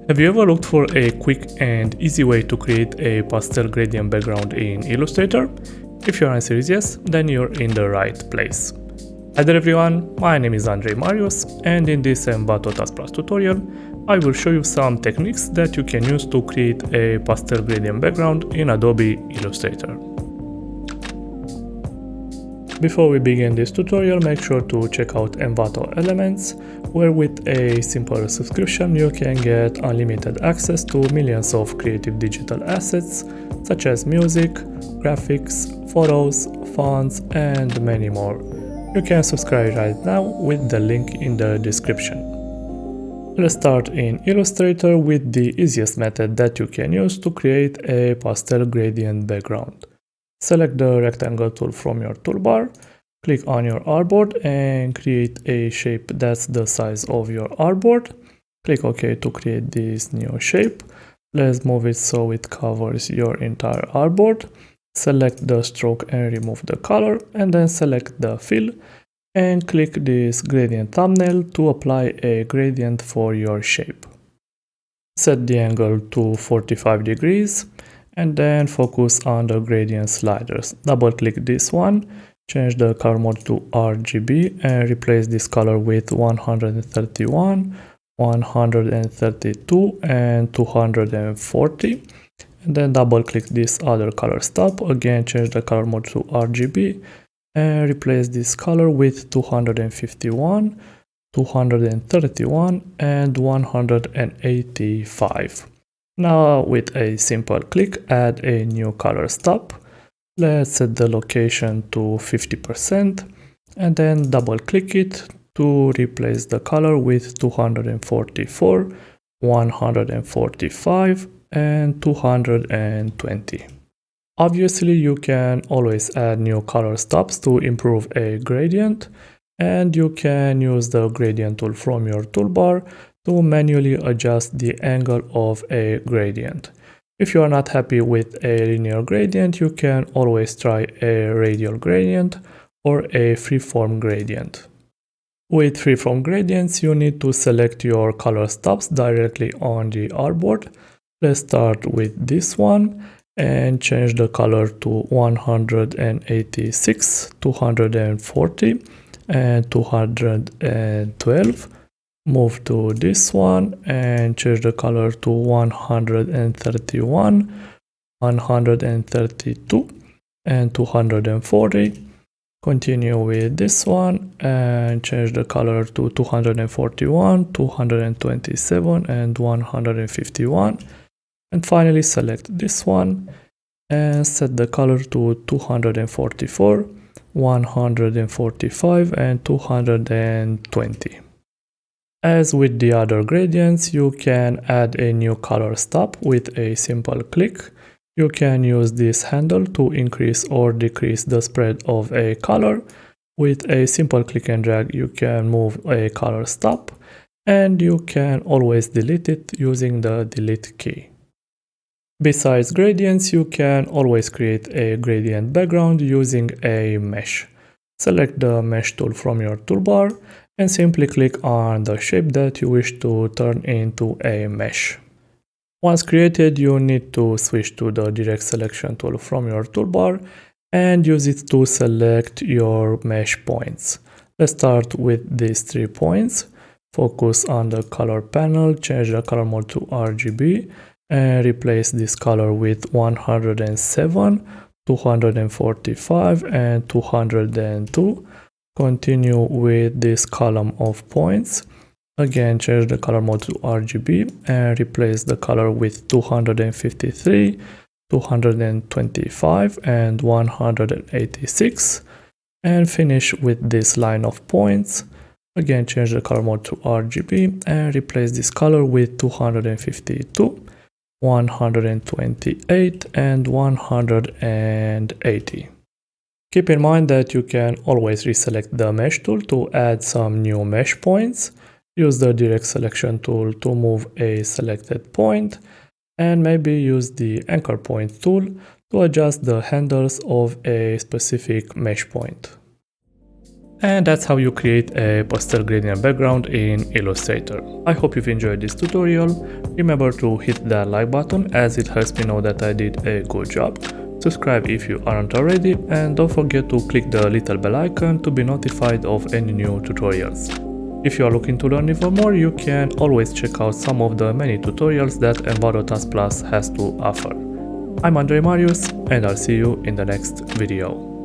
Have you ever looked for a quick and easy way to create a pastel gradient background in Illustrator? If your answer is yes, then you're in the right place. Hi there everyone, my name is Andrei Marius, and in this Envato Tuts tutorial, I will show you some techniques that you can use to create a pastel gradient background in Adobe Illustrator. Before we begin this tutorial, make sure to check out Envato Elements, where with a simple subscription you can get unlimited access to millions of creative digital assets such as music, graphics, photos, fonts, and many more. You can subscribe right now with the link in the description. Let's start in Illustrator with the easiest method that you can use to create a pastel gradient background. Select the rectangle tool from your toolbar, click on your artboard and create a shape that's the size of your artboard. Click OK to create this new shape. Let's move it so it covers your entire artboard. Select the stroke and remove the color, and then select the fill and click this gradient thumbnail to apply a gradient for your shape. Set the angle to 45 degrees. And then focus on the gradient sliders. Double click this one, change the color mode to RGB and replace this color with 131, 132 and 240. And then double click this other color stop, again change the color mode to RGB and replace this color with 251, 231 and 185. Now with a simple click, add a new color stop. Let's set the location to 50% and then double click it to replace the color with 244, 145 and 220. Obviously you can always add new color stops to improve a gradient, and you can use the gradient tool from your toolbar to manually adjust the angle of a gradient. If you are not happy with a linear gradient, you can always try a radial gradient or a freeform gradient. With freeform gradients, you need to select your color stops directly on the artboard. Let's start with this one and change the color to 186, 240 and 212. Move to this one and change the color to 131, 132 and 240. Continue with this one and change the color to 241, 227 and 151. And finally select this one and set the color to 244, 145 and 220. As with the other gradients, you can add a new color stop with a simple click. You can use this handle to increase or decrease the spread of a color. With a simple click and drag, you can move a color stop, and you can always delete it using the delete key. Besides gradients, you can always create a gradient background using a mesh. Select the mesh tool from your toolbar and simply click on the shape that you wish to turn into a mesh. Once created, you need to switch to the direct selection tool from your toolbar and use it to select your mesh points. Let's start with these 3 points. Focus on the color panel, change the color mode to RGB and replace this color with 107, 245 and 202. Continue with this column of points. Again, change the color mode to RGB and replace the color with 253, 225 and 186. And finish with this line of points. Again, change the color mode to RGB and replace this color with 252, 128 and 180. Keep in mind that you can always reselect the mesh tool to add some new mesh points. Use the direct selection tool to move a selected point, and maybe use the anchor point tool to adjust the handles of a specific mesh point. And that's how you create a pastel gradient background in Illustrator. I hope you've enjoyed this tutorial. Remember to hit that like button as it helps me know that I did a good job. Subscribe if you aren't already, and don't forget to click the little bell icon to be notified of any new tutorials. If you are looking to learn even more, you can always check out some of the many tutorials that Envato Tuts Plus has to offer. I'm Andre Marius, and I'll see you in the next video.